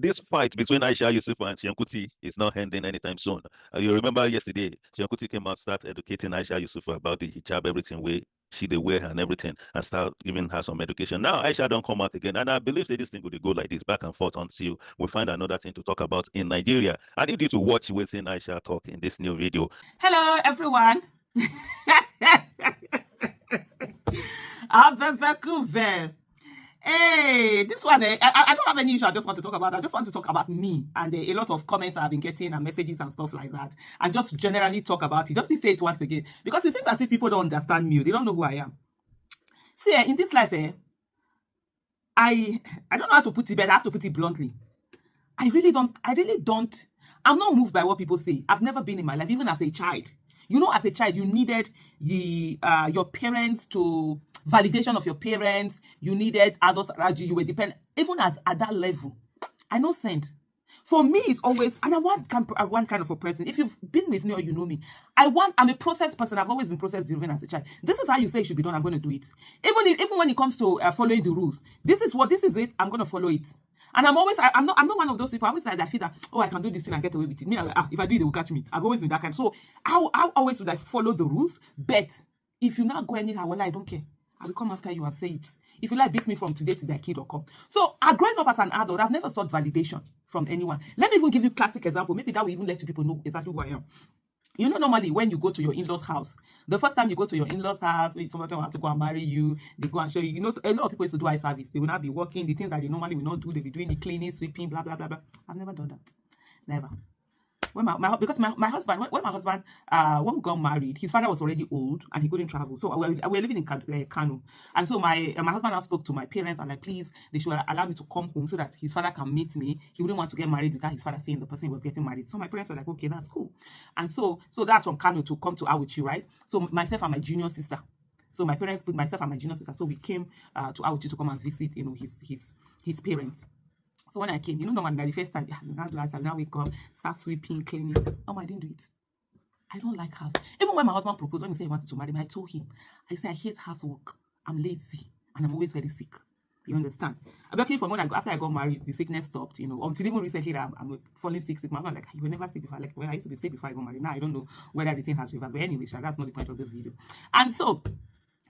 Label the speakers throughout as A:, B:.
A: this fight between Aisha Yusuf and Seun Kuti is not ending anytime soon. You remember yesterday, Seun Kuti came out, start educating Aisha Yusuf about the hijab, everything way she the wear and everything, and start giving her some education. Now Aisha don't come out again, and I believe that this thing will go like this back and forth until we find another thing to talk about in Nigeria. I need you to watch within Aisha talk in this new video.
B: Hello, everyone. Hey, this one, I don't have any issue I just want to talk about. I just want to talk about me and a lot of comments I've been getting and messages and stuff like that. And just generally talk about it. Just me say it once again. Because it seems as if people don't understand me. They don't know who I am. See, in this life, I don't know how to put it, but I have to put it bluntly. I really don't. I'm not moved by what people say. I've never been in my life, even as a child. You know, as a child, you needed your parents to... validation of your parents, you needed adults around you, you were dependent. Even at that level, I know sent. For me, it's always, and I'm one kind of a person. If you've been with me or you know me, I'm a process person. I've always been process driven as a child. This is how you say it should be done. I'm going to do it. Even when it comes to following the rules, this is it. I'm going to follow it. And I'm not one of those people. I always like I feel that, oh, I can do this thing and get away with it. Me, if I do it, they will catch me. I've always been that kind. So I always would like follow the rules. But if you not go anyhow, well, I don't care. I will come after you and say it. If you like, beat me from today to that kid or come. So, growing up as an adult, I've never sought validation from anyone. Let me even give you a classic example. Maybe that will even let you people know exactly who I am. You know, normally when you go to your in-laws' house, the first time you go to your in-laws' house, when somebody wants to go and marry you, they go and show you. You know, so a lot of people used to do eye service. They will not be working. The things that they normally will not do, they'll be doing the cleaning, sweeping, blah, blah, blah, blah. I've never done that. Never. When my husband, when we got married, his father was already old and he couldn't travel. So we were living in Kano. And so my husband now spoke to my parents and like, please, they should allow me to come home so that his father can meet me. He wouldn't want to get married without his father seeing the person he was getting married. So my parents were like, okay, that's cool. And so that's from Kano to come to Awuchi, right? So myself and my junior sister. So my parents put myself and my junior sister. So we came to Awuchi to come and visit, you know, his parents. So when I came, you know, the first time, now we come, start sweeping, cleaning. Oh, I didn't do it. I don't like house. Even when my husband proposed, when he said he wanted to marry me, I told him, I said, I hate housework. I'm lazy and I'm always very sick. You understand? I'm lucky from after I got married, the sickness stopped, you know, until even recently that I'm falling sick. My husband like, you were never sick before. Like, when I used to be sick before I got married. Now I don't know whether the thing has reversed. But anyway, that's not the point of this video. And so,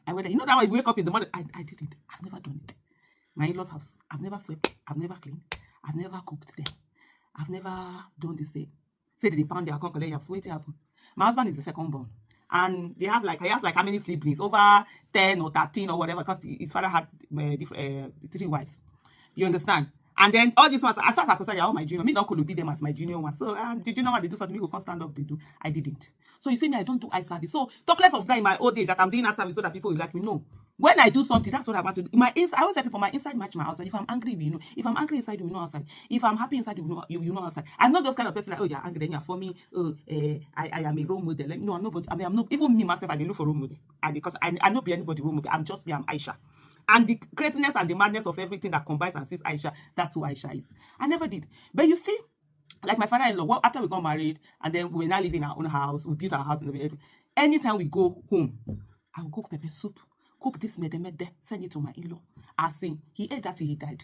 B: I went, you know, that I wake up in the morning, I didn't. I've never done it. My in-laws' house, I've never swept, I've never cleaned, I've never cooked there, I've never done this thing. Say that they pound their account, collect your happen. My husband is the second born, and he has like how many siblings? Over 10 or 13 or whatever, because his father had 3 wives. You understand? And then all these ones, as far as I could say, all my junior, me don't could be them as my junior one. So did you know what they do something? Me who can't stand up, they do. I didn't. So you see me, I don't do eye service. So talk less of that in my old age that I'm doing eye service so that people will like me. No. When I do something, that's what I want to do. I always tell people, my inside match my outside. If I'm angry, you know. If I'm angry inside, you know outside. If I'm happy inside, you know outside. I'm not those kind of person like, oh, you're angry, then you're for me. I am a role model. Like, no, I'm not. I'm not. Even me myself, I didn't look for role model. And because I don't be anybody role model. I'm just me. I'm Aisha. And the craziness and the madness of everything that combines and sees Aisha, that's who Aisha is. I never did. But you see, like my father-in-law, after we got married, and then we were now living in our own house, we built our house. Anytime we go home, I will cook pepper soup. Cook this mede, send it to my in-law. I say he ate that till he died.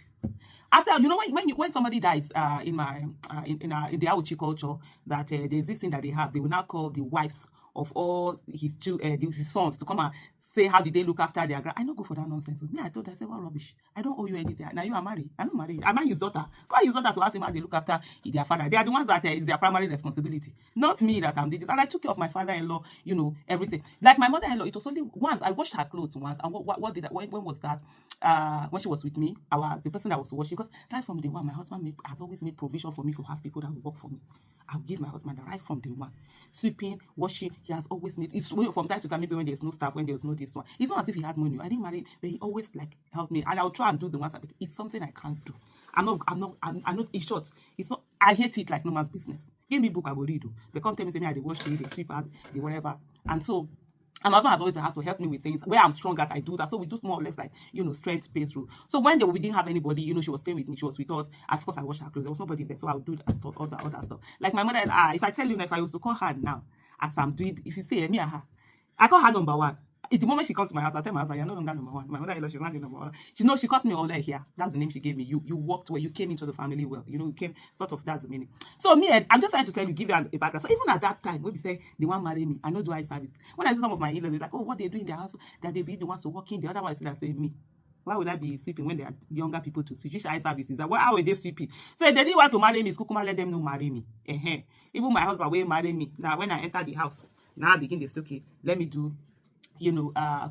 B: After, you know, when somebody dies in the Awuchi culture, that there's this thing that they have, they will now call the wives of all his sons to come and say how did they look after their grand. I don't go for that nonsense. So me, I told her, I said, what rubbish? I don't owe you anything. Now you are married. I'm not married. I'm not his daughter. Call his daughter to ask him how they look after their father. They are the ones that is their primary responsibility. Not me that I'm doing this. And I took care of my father-in-law, you know, everything. Like my mother-in-law, it was only once. I washed her clothes once. And what did I, when was that? When she was with me, the person that was washing, because right from day one, my husband has always made provision for me to have people that will work for me. I'll give my husband right from day one. Sweeping, washing, he has always made. It's from time to time, maybe when there's no staff, when there's no this one. It's not as if he had money. I didn't marry, but he always like helped me. And I'll try and do the ones that it's something I can't do. I'm not, in short, it's not, I hate it like no man's business. Give me book, I will read. They come tell me, say me, I wash the sweepers, the whatever. And so, and my husband has always had to help me with things where I'm strong at. I do that. So we do more or less like, you know, strength-based rule. So when we didn't have anybody, you know, she was staying with me, she was with us. Of course, I washed her clothes. There was nobody there. So I would do that stuff, all that stuff. Like my mother, if I tell you, if I was to call her now, as I'm doing, if you say me and her, I call her number one. the moment she comes to my house, I tell my husband, you're no longer number one. My mother-in-law, she's not the number one. She knows, she calls me Ole here. That's the name she gave me. You worked well. You came into the family well. You came sort of, that's the meaning. So me, I'm just trying to tell you, give you a background. So even at that time, when we say they want to marry me, I know do eye service. When I see some of my in-laws, they're like, oh, what they do in their house, that they be the ones to work in. The other one is say me. Why would I be sweeping when there are younger people to sweep? Which eye service is that? How are they sweeping? So if they didn't want to marry me, Kukuma let them know marry me. Even my husband will marry me. Now when I enter the house, now I begin to say, okay, let me do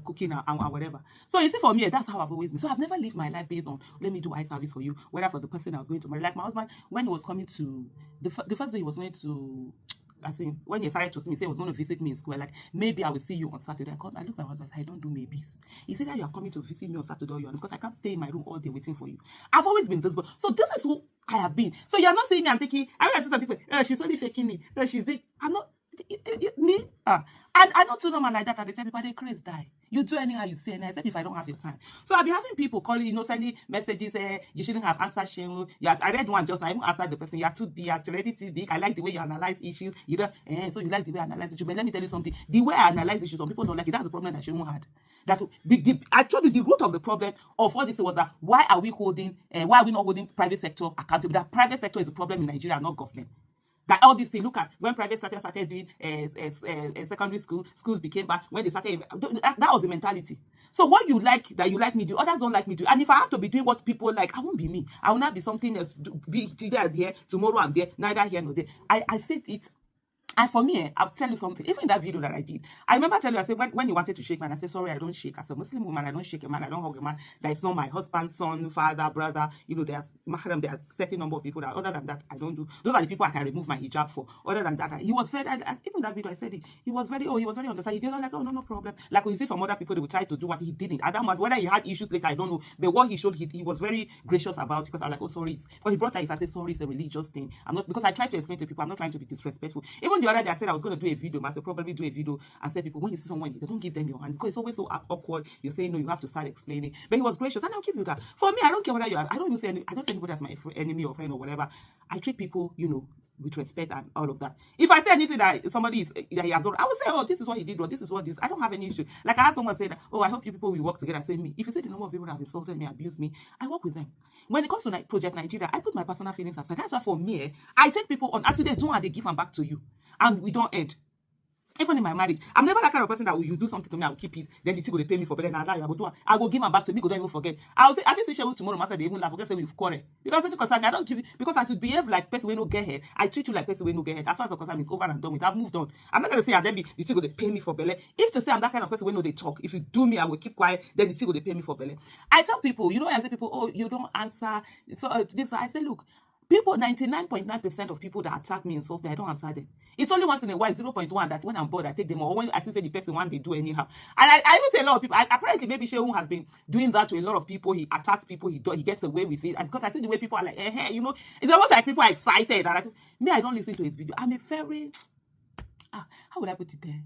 B: cooking and whatever. So you see, for me, that's how I've always been. So I've never lived my life based on, let me do eye service for you, whether for the person I was going to marry. Like my husband, when he was coming to, the first day he was going to, I think, when he started to see me, say he was going to visit me in school, like, maybe I will see you on Saturday. I look at my husband, I don't do maybes. He said that you are coming to visit me on Saturday, or because I can't stay in my room all day waiting for you. I've always been this, so this is who I have been. So you're not seeing me and thinking, I see some people, she's only faking it. I'm not, me, and I know two normal like that, and they tell people they crazy die. You do anyhow you say, and except if I don't have your time. So I'll be having people calling, sending messages, you shouldn't have answered Seun. I read one just, I even answered the person, you're already too big. I like the way you analyze issues. So you like the way I analyze issues. But let me tell you something. The way I analyze issues, some people don't like it. That's the problem that Seun had. I told you the root of the problem of all this was that why are we not holding private sector accountable? That private sector is a problem in Nigeria, not government. That all these things, look at when private sector started doing secondary schools became bad. When they started, that was the mentality. So what you like, that you like me do, others don't like me do. And if I have to be doing what people like, I won't be me. I will not be something else. Be there, tomorrow I'm there, neither here nor there. I said it. And for me, I'll tell you something. Even in that video that I did, I remember telling you, I said, when you wanted to shake man, I said, sorry, I don't shake. As a Muslim woman, I don't shake a man. I don't hug a man. That is not my husband, son, father, brother. There's mahram, there's a certain number of people that, other than that, I don't do. Those are the people I can remove my hijab for. Other than that, he was very, even that video, I said it. He was very understanding. He was like, oh, no problem. Like when you see some other people, they would try to do what he didn't. I don't know whether he had issues later, I don't know. But what he showed, he was very gracious about it, because I'm like, oh, sorry. Because he brought that, I said, sorry, it's a religious thing. Because I tried to explain to people, I'm not trying to be disrespectful. Even the other day, I said I was going to do a video, I said probably do a video and say people, when you see someone, they don't give them your hand, because it's always so awkward. You're saying no, you have to start explaining. But he was gracious, and I'll give you that. For me, I don't care whether you are, I don't say anybody as my enemy or friend or whatever. I treat people, with respect and all of that. If I say anything that somebody is that he has, I would say, oh, this is what he did, or this is what this. I don't have any issue. Like I had someone say that, oh, I hope you people will work together. Say me. If you say the number of people that have insulted me, abused me, I work with them. When it comes to Project Nigeria, I put my personal feelings aside. That's why for me, I take people on. Actually, they do and they give them back to you, and we don't end. Even in my marriage, I'm never that kind of person that you do something to me, I will keep it. Then the thing will pay me for better. And I will give them back to me. Go don't even forget. I'll say, I will say Seun tomorrow. Master, they even laugh. Forget say we've quarreled. Because it's concern me. I don't give it because I should behave like person when no get head. I treat you like person when no get head. As far as the concern is over and done with. I've moved on. I'm not gonna say and then the thing will pay me for belly. If to say I'm that kind of person when no they talk. If you do me, I will keep quiet. Then the thing will pay me for belly. I tell people, I say people, oh, you don't answer. So this I say, look. People, 99.9% of people that attack me and insult me, I don't answer them. It's only once in a while, 0.1, that when I'm bored, I take them, or when I see the person one they do anyhow. And I even say a lot of people, apparently maybe Seun has been doing that to a lot of people. He attacks people, he gets away with it. And because I see the way people are like, it's almost like people are excited. And I don't listen to his video. I'm a very, how would I put it there?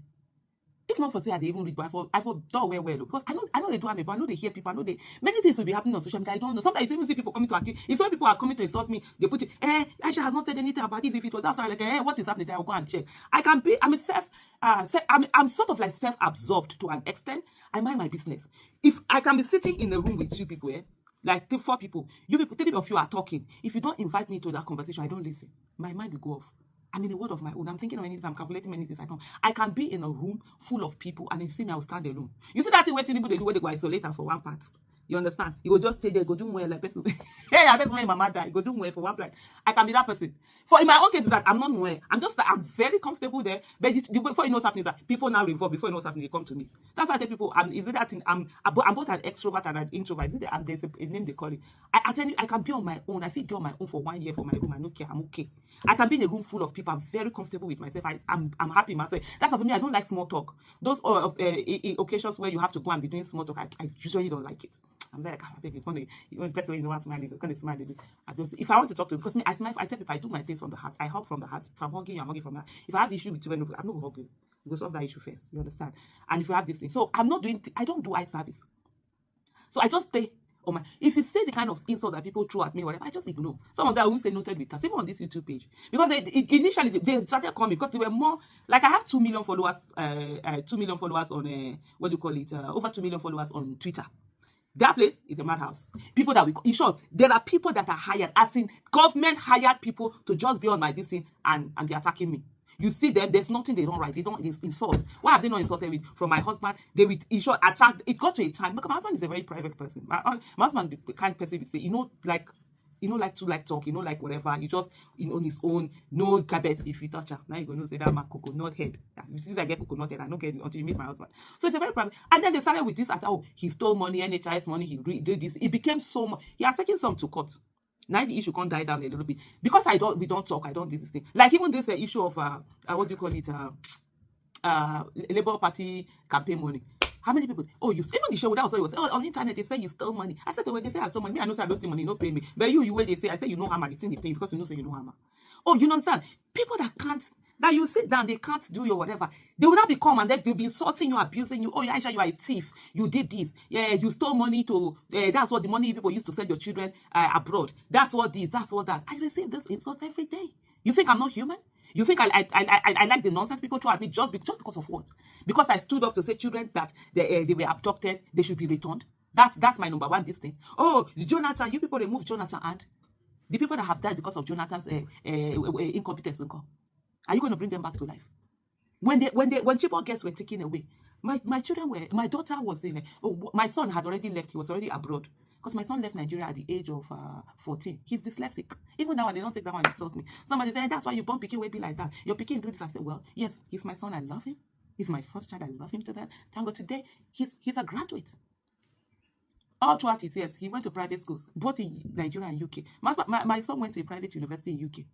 B: If not for say they even read, but I thought well, because I know they do have me, but I know they hear people, I know many things will be happening on social media. I don't know. Sometimes you even see people coming to accuse. If some people are coming to insult me, they put it, Aisha has not said anything about this. If it was that, like, what is happening? Then I'll go and check. I'm sort of like self-absorbed to an extent. I mind my business. If I can be sitting in a room with two people, like 4 people, you people, 3 of you are talking. If you don't invite me to that conversation, I don't listen. My mind will go off. I'm in a world of my own. I'm thinking of many things. I'm calculating many things. I can be in a room full of people, and if you see me, I will stand alone. You see that thing where people they do where they go isolate for one part. You understand? You go just stay there, go do more like person. Hey, I bet when my mother, you go do more for one plan. I can be that person. For in my own case is that I'm not nowhere. I'm very comfortable there. But before you know something is that people now revolve. Before you know something, they come to me. That's why I tell people, is it that thing? I'm both an extrovert and an introvert. Is it that there's a name they call it? I tell you, I can be on my own. I feel be on my own for 1 year for my room. I don't care. I'm okay. I can be in a room full of people. I'm very comfortable with myself. I'm happy myself. That's why for me, I don't like small talk. Those occasions where you have to go and be doing small talk, I usually don't like it. I'm like, I beg you, when the person wants smile, you're gonna smile. If I want to talk to you, because me, I smile, I tell people I do my things from the heart. I hug from the heart. If I'm hugging you, I'm hugging from the heart. If I have issue with you, I'm not gonna hug you. You go solve that issue first. You understand? And if you have this thing, so I don't do eye service. So I just stay or if you say the kind of insult that people throw at me, whatever, I just ignore. Some of them I will say noted with us, even on this YouTube page, because initially they started coming because they were more like I have 2 million followers, 2 million followers on what do you call it? Over 2 million followers on Twitter. That place is a madhouse. People that in short, there are people that are hired, as in government hired people to just be on my this thing and they're attacking me. You see them, there's nothing they don't write. They don't insult. Why have they not insulted me? From my husband, they will in short attack. It got to a time. Look, my husband is a very private person. My husband, the kind of person we say, like talk, like whatever. You just on his own, no carpet. If you touch her, now you're gonna say that my coconut head. Since I get coconut head, I don't get it until you meet my husband. So it's a very private. And then they started with this at he stole money, NHIS money, he did this. It became so much. He has taken some to court. Now the issue can't die down a little bit because we don't talk. I don't do this thing. Like even this issue of what do you call it? Labour Party campaign money. How many people? Oh, even the show that was on the internet. They say you stole money. I said, when they say I stole money, I know say I lost the money, no pay me. But you where they say I say you know hammer, it's in the pay because you know say you know hammer. Oh, you know understand? People that you sit down, they can't do your whatever. They will not be come and then they'll be insulting you, abusing you. Oh, Aisha, you are a thief. You did this. Yeah, you stole money to. That's what the money people used to send your children abroad. That's what this. That's what that. I receive this insult every day. You think I'm not human? You think I like the nonsense people throw at me just because of what? Because I stood up to say children that they were abducted, they should be returned. That's my number one this thing. Oh, Jonathan, you people remove Jonathan and the people that have died because of Jonathan's incompetence. Are you going to bring them back to life? When Chibok girls were taken away, my children were. My daughter was in. My son had already left. He was already abroad. Because my son left Nigeria at the age of 14. He's dyslexic. Even now, they don't take that one and insult me. Somebody said, that's why you born Pikin will be like that. Your Pikin do this. I said, well, yes, he's my son. I love him. He's my first child. I love him to that. Thank God today, he's a graduate. All throughout his years, he went to private schools, both in Nigeria and UK. My son went to a private university in UK.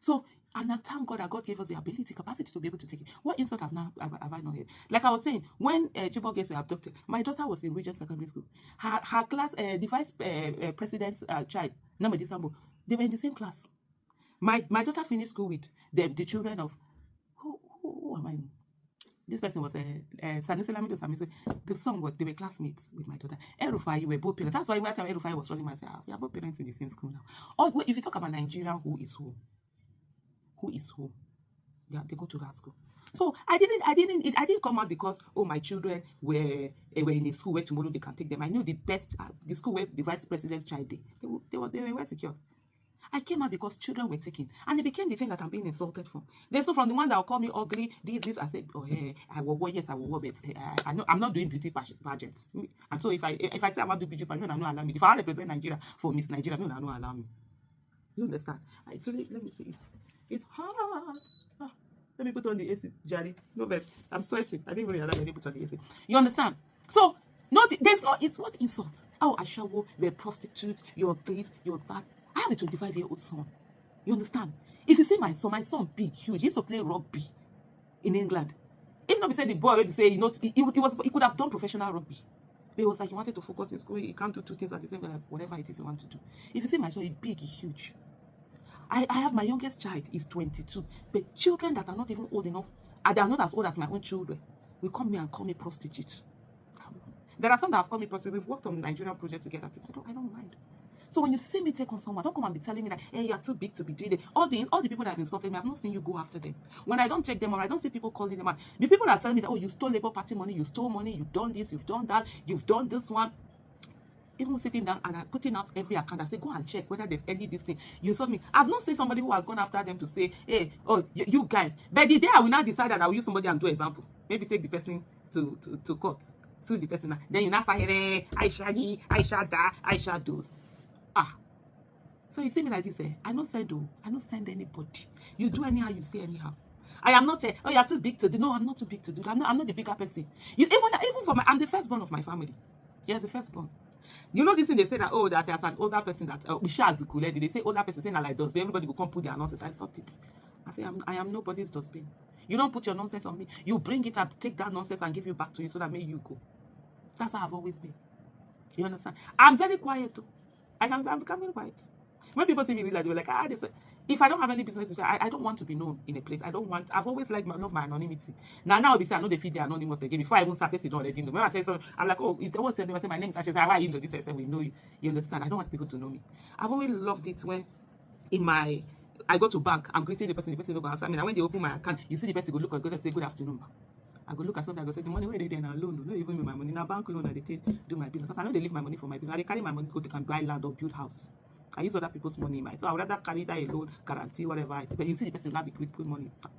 B: So, and I thank God that God gave us the ability, capacity to be able to take it. What insult have I not heard? Like I was saying, when Chibok girls were abducted, my daughter was in Regent Secondary School. Her class, the vice president's child, Namadi Sambo, they were in the same class. My daughter finished school with the children of, who am I? This person was Sanusi Lamido Samisi. The son was, they were classmates with my daughter. Erufai, you were both parents. That's why every time Erufai was running, I said, we are both parents in the same school now. Or if you talk about Nigeria, who is who? Who is who? Yeah, they go to that school. So I didn't come out because my children were in a school where tomorrow they can take them. I knew the best the school where the vice president's child they were well secure. I came out because children were taken, and it became the thing that I'm being insulted for. There's so from the one that will call me ugly, this. I said, oh hey, I will wear, yes, I will wear, but I know I'm not doing beauty pageants. And so if I say I want to do beauty pageant, no, allow me. If I represent Nigeria for Miss Nigeria, no, allow me. You understand? It's really, let me see. It's hard. Let me put on the AC, Jerry. No, but I'm sweating. I didn't even realize I didn't put on the AC. You understand? So, there's no, it's what insults. Oh, Aisha, you're a prostitute, you're this, you're that. I have a 25-year-old son. You understand? If you see my son big, huge, he used to play rugby in England. If not, be said the boy would say, he could have done professional rugby. But he was like, he wanted to focus in school. He can't do two things at the same time, like whatever it is you want to do. If you see my son, he's big, he's huge. I have my youngest child is 22, but children that are not even old enough, and they are not as old as my own children, will come here and call me prostitute. There are some that have called me prostitute. We've worked on the Nigerian project together. I don't mind. So when you see me take on someone, don't come and be telling me that, hey, you are too big to be doing it. All the people that have insulted me, I've not seen you go after them. When I don't take them on, I don't see people calling them out. The people that are telling me that, oh, you stole Labour Party money, you stole money, you've done this, you've done that, you've done this one. Even sitting down and I'm putting out every account, I say, go and check whether there's any this thing. You saw me. I've not seen somebody who has gone after them to say, hey, oh, you guy. But the day I will not decide that I will use somebody and do example. Maybe take the person to court. Sue the person. Then you now say, hey, Aisha da, Aisha does. So you see me like this, I don't send anybody. You do anyhow, you say anyhow. I am not oh, you're too big to do. No, I'm not too big to do. I'm not the bigger person. Even for I'm the firstborn of my family. Yes, the firstborn. You know this thing they say that, that there's an older person that they say older person saying that like dustbin, everybody will come put their nonsense. I stopped it. I say I am nobody's dustbin. You don't put your nonsense on me. You bring it up, take that nonsense and give you back to you so that may you go. That's how I've always been. You understand? I'm very quiet too. I'm becoming quiet. When people see me like, they were like, they say, if I don't have any business with you, I don't want to be known in a place. I've always love my anonymity. Now be say I know they feed the anonymous again. Before I even start person, don't already know. When I tell someone, I'm like, oh, if they want to say my name is Aisha, why you know this? I say, we know you. You understand? I don't want people to know me. I've always loved it when I go to bank, I'm greeting the person don't go answer me. Now when they open my account, you see the person go look at go and say good afternoon. I go look at something, I go say the money where they then alone, no even with my money. Now bank loan, I they do my business. Because I know they leave my money for my business. They carry my money, go they can buy land or build house. I use other people's money, so I would rather carry that alone, guarantee whatever. But you see the person will not be quick put money. So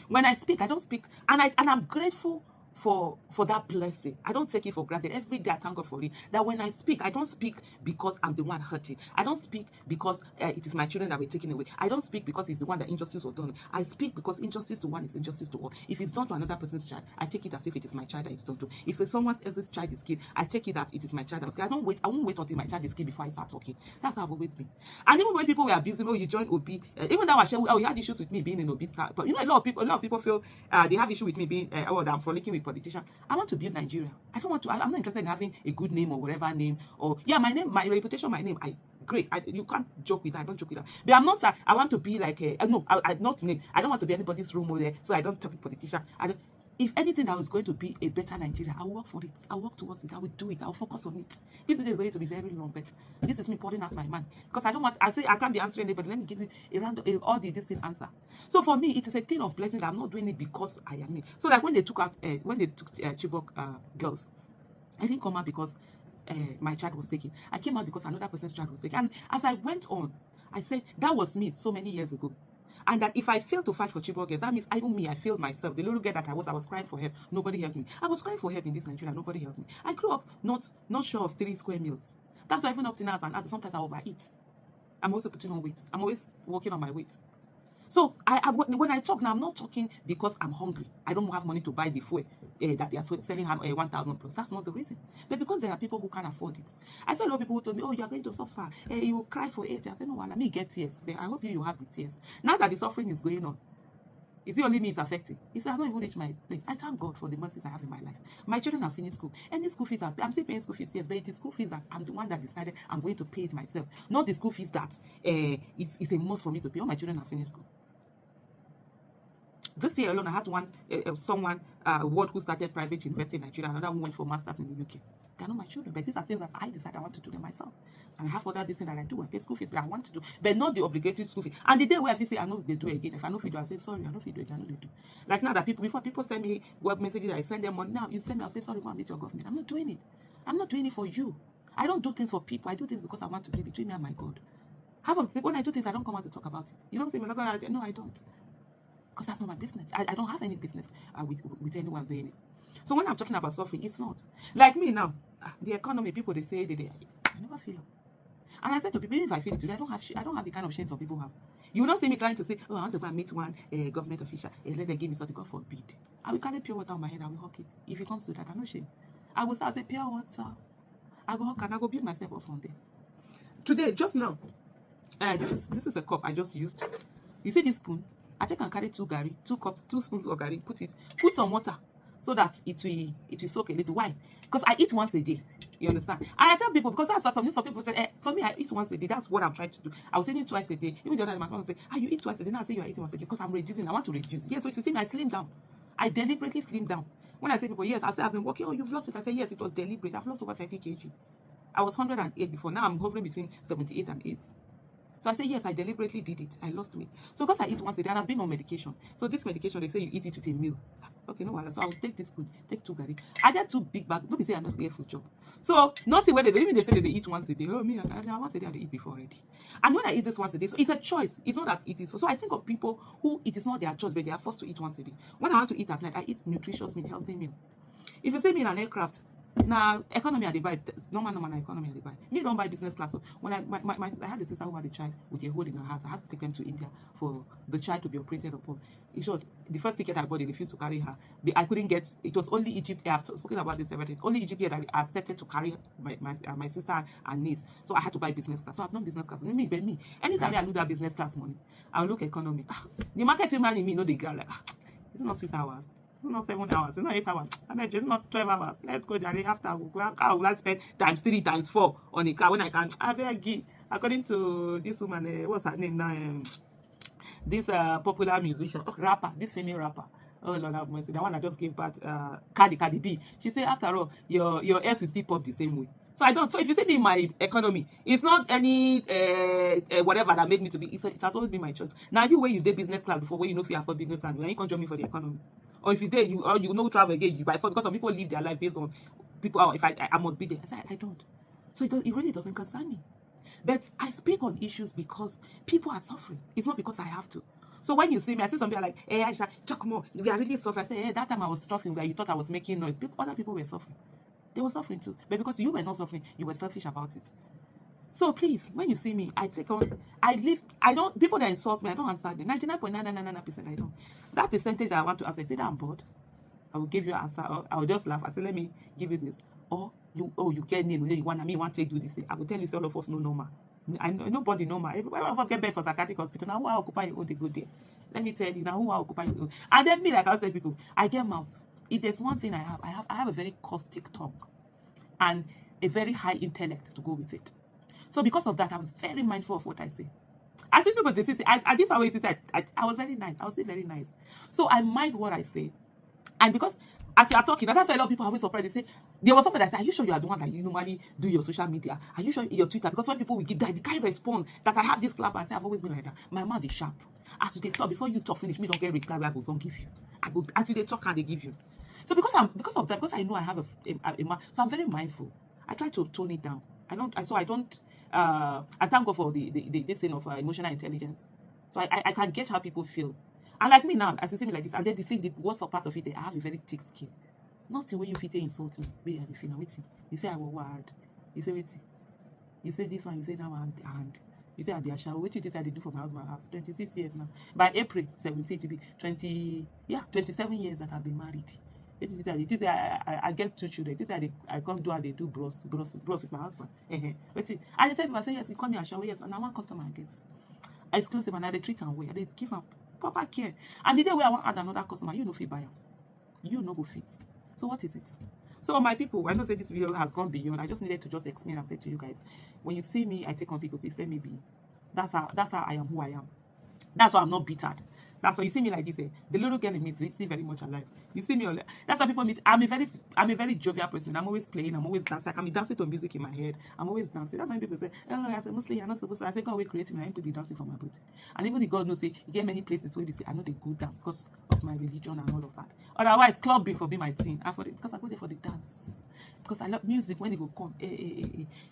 B: when I speak, I don't speak, and I'm grateful for that blessing. I don't take it for granted. Every day I thank God for it. That when I speak, I don't speak because I'm the one hurting. I don't speak because it is my children that were taken away. I don't speak because it's the one that injustice was done. I speak because injustice to one is injustice to all. If it's done to another person's child, I take it as if it is my child that it's done to. If someone else's child is killed, I take it that it is my child that was killed. I won't wait until my child is killed before I start talking. That's how I've always been. And even when people were abusing, you join OB, even though we had issues with me being in OB's car, but a lot of people feel they have issue with me being that I'm frolicking with politicians. I want to build Nigeria. I'm not interested in having a good name or whatever name or my reputation, my name. Great. You can't joke with that. I don't joke with that. But I'm not. I want to be like not name. I don't want to be anybody's role model. So I don't talk with politicians. If anything that was going to be a better Nigeria, I'll work for it. I'll work towards it. I will do it. I'll focus on it. This video is going to be very long, but this is me pouring out my mind. Because I say I can't be answering it, but let me give you all the distinct answer. So for me, it is a thing of blessing that I'm not doing it because I am me. So like when they took Chibok girls, I didn't come out because my child was taken. I came out because another person's child was taken. And as I went on, I said, that was me so many years ago. And that if I failed to fight for Chibok girls, that means even me, I failed myself. The little girl that I was crying for help. Nobody helped me. I was crying for help in this Nigeria. Nobody helped me. I grew up not sure of 3 square meals. That's why even up to now, sometimes I overeat. I'm also putting on weight. I'm always working on my weight. So when I talk now, I'm not talking because I'm hungry. I don't have money to buy the fuel that they are selling 1,000 plus. That's not the reason. But because there are people who can't afford it. I saw a lot of people who told me, oh, you are going to suffer. You will cry for 8 years. I said, no, let me get tears. But I hope you have the tears. Now that the suffering is going on, is it only me it's affecting? It has not even reached my place. I thank God for the mercies I have in my life. My children have finished school. Any school fees, I'm still paying school fees, yes, but it is school fees that I'm the one that decided I'm going to pay it myself. Not the school fees that it's a must for me to pay. All my children have finished school. This year alone, I had someone who started private university in Nigeria. Another one went for masters in the UK. They're not my children, but these are things that I decide I want to do them myself. And I have other things that I do. I pay school fees that I want to do, but not the obligatory school fee. And the day where I say I know they do again, if I know if they do, I say sorry, I know if they do again, I know they do. Like now that before people send me web messages, I send them money. Now you send me, I say sorry, go and meet your government. I'm not doing it. I'm not doing it for you. I don't do things for people. I do things because I want to be between me and my God. When I do things, I don't come out to talk about it. You don't say me, no, I don't. Because that's not my business. I don't have any business with anyone doing it. So when I'm talking about suffering, it's not. Like me now, the economy, people, they say, I never feel it. And I said to people, even if I feel it today, I don't have the kind of shame some people have. You will not see me trying to say, oh, I want to go and meet one government official, let them give me something, God forbid. I will carry pure water on my head, I will hawk it. If it comes to that, I'm not shame. I will start saying, pure water. I go hawk and I go build myself up from there. Today, just now, this is a cup I just used. You see this spoon? I take and carry 2 spoons of gari, put some water so that it will soak a little. Why? Because I eat once a day. You understand? And I tell people, because that's something some people say, for me, I eat once a day. That's what I'm trying to do. I was eating twice a day. Even the other day, my son say, you eat twice a day. Now I say you are eating once a day because I'm reducing. I want to reduce. Yes, so you see me, I slim down. I deliberately slim down. When I say people, yes, I say I've been working. Oh, you've lost it. I say yes, it was deliberate. I've lost over 30 kg. I was 108 before. Now I'm hovering between 78 and 8. So I say, yes, I deliberately did it. I lost weight. So because I eat once a day, and I've been on medication. So this medication, they say you eat it with a meal. Okay, no worries. So I'll take this food, take 2 gari. I get 2 big bags. Nobody say I don't get food job. So nothing where even they say they eat once a day. Oh, me, I once a day I eat before already. And when I eat this once a day, so it's a choice. It's not that it is. So I think of people who it is not their choice, but they are forced to eat once a day. When I want to eat at night, I eat nutritious meal, healthy meal. If you see me in an aircraft, now economy I dey buy, normal economy I dey buy. Me don't buy business class. So when I had a sister who had a child with a hole in her heart, I had to take them to India for the child to be operated upon. In short, the first ticket I bought, they refused to carry her. I couldn't get. It was only Egypt Air. I've spoken about this everything. Only Egypt Air that accepted to carry my sister and niece. So I had to buy business class. So I've done business class. Me. Anytime I look at business class money, I'll look economy. The market man in me know the girl like it's not 6 hours. It's not 7 hours. It's not 8 hours. I mean, it's not 12 hours. Let's go, Jerry. After we'll go. I will spend times 3, times 4 on a car when I can. I beg you. According to this woman, what's her name now? this popular musician, rapper, this female rapper. Oh Lord have mercy, the one that just gave birth, Cardi B. She said, after all, your ears will still pop the same way. So I don't. So if you see me in my economy, it's not any whatever that made me to be. It has always been my choice. Now you where you did business class before, where you know if you afford business class, when you can't join me for the economy, or if you did, you know travel again, you buy for because some people live their life based on people. Oh, if I must be there. I said I don't. So it really doesn't concern me. But I speak on issues because people are suffering. It's not because I have to. So when you see me, I see some people like, hey, Aisha, talk more. We are really suffering. I say, hey, that time I was suffering where you thought I was making noise. Other people were suffering. They were suffering too. But because you were not suffering, you were selfish about it. So please, when you see me, I don't, people that insult me, I don't answer them. 99.999% I don't. That percentage that I want to answer, I say that I'm bored. I will give you an answer, or I will just laugh. I say, let me give you this. Or you get name, you want to take do this thing. I will tell you, all of us know normal. I know nobody normal. Every one of us get bed for psychiatric hospital. Now who I occupy your own, they go there. Let me tell you now who I occupy your own. And then me, like I said, people, I get mouth. If there's one thing I have a very caustic tongue and a very high intellect to go with it. So because of that, I'm very mindful of what I say. I see people, they say, this always said, I was very nice. I was still very nice. So I mind what I say. And because as you are talking, that's why a lot of people are always surprised. They say, there was somebody that said, are you sure you are the one that you normally do your social media? Are you sure your Twitter? Because when people will give that, the kind of response that I have this clap, I say, I've always been like that. My mouth is sharp. As you talk, before you talk finish, me don't get reply, I will don't give you. As you talk, and they give you. So because of that, because I know I have a mouth, so I'm very mindful. I try to tone it down. I thank God for this thing of emotional intelligence. So I can get how people feel. And like me now, as you see me like this, and then the worst part of it, I have a very thick skin. Not the way you fit insult me. Where you feel now, waiting. You say I was wild. You say waiting. You say this one, you say that one, and you say I be a shower. What you did I do for my husband's house? 26 years now. By April 17, to be 27 years that I've been married. I get 2 children. This is I come do and they do bros with my husband. Waiting. And they tell me, I say yes, you come here, shower, yes, and I want customer I get. Exclusive, and I treat and wear. They give them proper care. And the day where I want add another customer, you know fit buy them. You know go fit. So what is it? So my people, I know say this video has gone beyond. I just needed to just explain and say to you guys, when you see me, I take on people, please let me be. That's how I am who I am. That's why I'm not bitter. That's why you see me like this. The little girl in me is still very much alive. You see me, that's how people meet. I'm a very jovial person. I'm always playing. I'm always dancing. I can be dancing to music in my head. I'm always dancing. That's why people say, oh, I said, mostly you're not supposed to. I say, God, we create me. I put the dancing for my body. And even the God knows, say, you get many places where they say, I know they go dance because of my religion and all of that. Otherwise, clubbing for me my thing. Because I go there for the dance. Because I love music when they go come.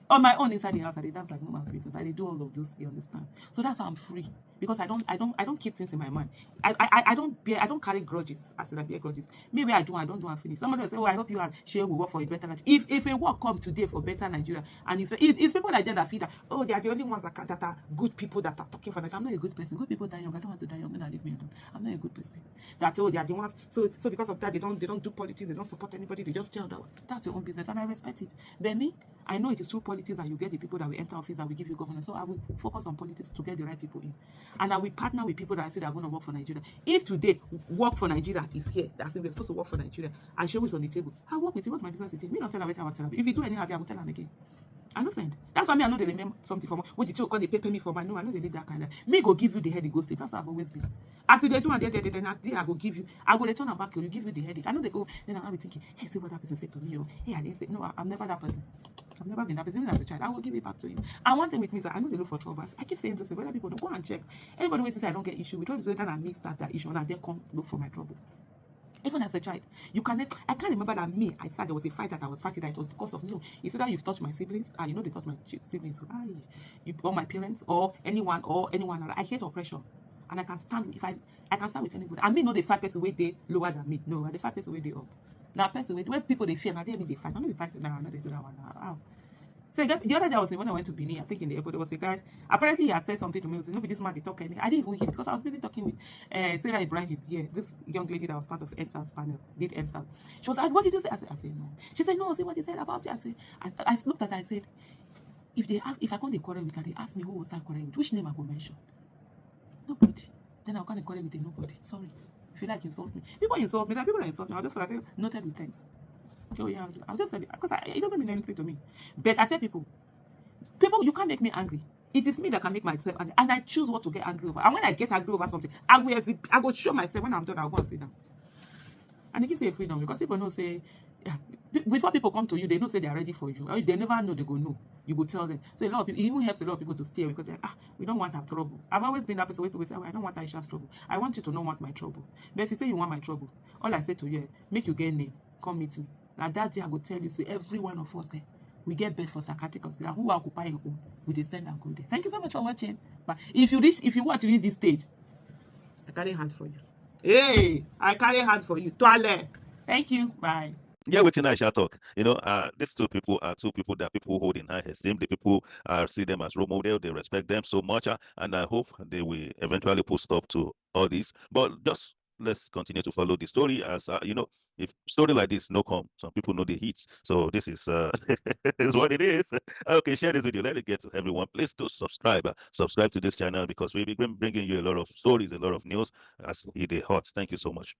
B: On my own inside the house, I dance like woman's business. I do all of those. You understand? So that's why I'm free. Because I don't keep things in my mind. I don't carry grudges. I said I bear grudges. Maybe I don't do and finish. Somebody will say, oh, I hope you and Shea will work for a better Nigeria. If a work come today for better Nigeria, and it's people like them that feel that, oh, they are the only ones that are good people that are talking for Nigeria. I'm not a good person. Good people die young. I don't want to die young. I'm gonna leave me alone. I'm not a good person. That they are the ones. So because of that, they don't do politics. They don't support anybody. They just tell that that's your own business, and I respect it. But me, I know it is through politics that you get the people that will enter office that will give you governance. So I will focus on politics to get the right people in, and I will partner with people that I say are going to work for Nigeria. If today work for Nigeria is here, that's if they're supposed to work for Nigeria, and show is on the table, I work with you. What's my business with you? Me not tell them what I will tell them. If you do anyhow, I will tell them again. I know send. That's why me I know they remember something for me. When the children they pay me for my no, I know they need that kind of. Me go give you the headache go sleep. That's how I've always been. As they do and then I go give you. I go return back you give you the headache. I know they go. Then I'll be thinking, hey, see what that person said to me. Hey, I didn't say no. I'm never that person. I've never been that person. Even as a child, I will give it back to you. And one thing with me is that I know they look for troubles. I keep saying this. Whether people don't go and check. Anybody who says I don't get issue with, what is it that I mix that issue and then come look for my trouble. Even as a child, I can't remember that I said there was a fight that I was fighting that it was because of no. It's either you've touched my siblings, you know they touched my siblings, or my parents, or anyone. I hate oppression, and I can stand if I can stand with anybody. I mean, not the 5 person way they lower than me. No, the 5 person way they up. Now, person where people they fear, now they fight. I know they fight now. I know they do that one now. So the other day I was when I went to Benin, I think in the airport, there was a guy. Apparently he had said something to me. No, this man they talking. I didn't even hear because I was busy talking with Sarah Ibrahim. Yeah, this young lady that was part of ENSA's panel did ENSA. She was like, "What did you say?" I said, "No." She said, "No." See what you said about it. I looked at her. I said, "If I can't quarrel with her, they ask me who was I quarrel with, which name I go mention? Nobody. Then I can't quarrel with nobody. Sorry. If you like insult me, people insult me. There are people that insult me. I'll just say noted with thanks. Oh yeah, I'll just say it because it doesn't mean anything to me. But I tell people, you can't make me angry. It is me that can make myself angry, and I choose what to get angry over. And when I get angry over something, I will show myself. When I'm done, I'll go and sit down. And it gives you a freedom, because people know say, yeah, before people come to you, they know say they are ready for you. Or if they never know, they go know. You go tell them. So a lot of people, it even helps a lot of people to stay away, because they're like, we don't want our trouble. I've always been that person where people say, I don't want Aisha's trouble. I want you to not want my trouble. But if you say you want my trouble, all I say to you, make you get a name, come meet me. Now that day I go tell you, say every one of us there, we get bed for psychiatric hospital. Who will occupy your home? We descend and go there. Thank you so much for watching. But if you watch reach this stage, I carry hand for you. Hey, I carry hand for you. Toilet. Thank you. Bye.
A: Yeah, waiting Aisha talk. These two people are two people that people hold in high esteem. The people see them as role model. They respect them so much, and I hope they will eventually put stop to all this. But just let's continue to follow the story, as if story like this no come, some people know the hits. So this is is what it is. Okay, share this video. Let it get to everyone. Please do subscribe. Subscribe to this channel, because we've been bringing you a lot of stories, a lot of news as it is hot. Thank you so much.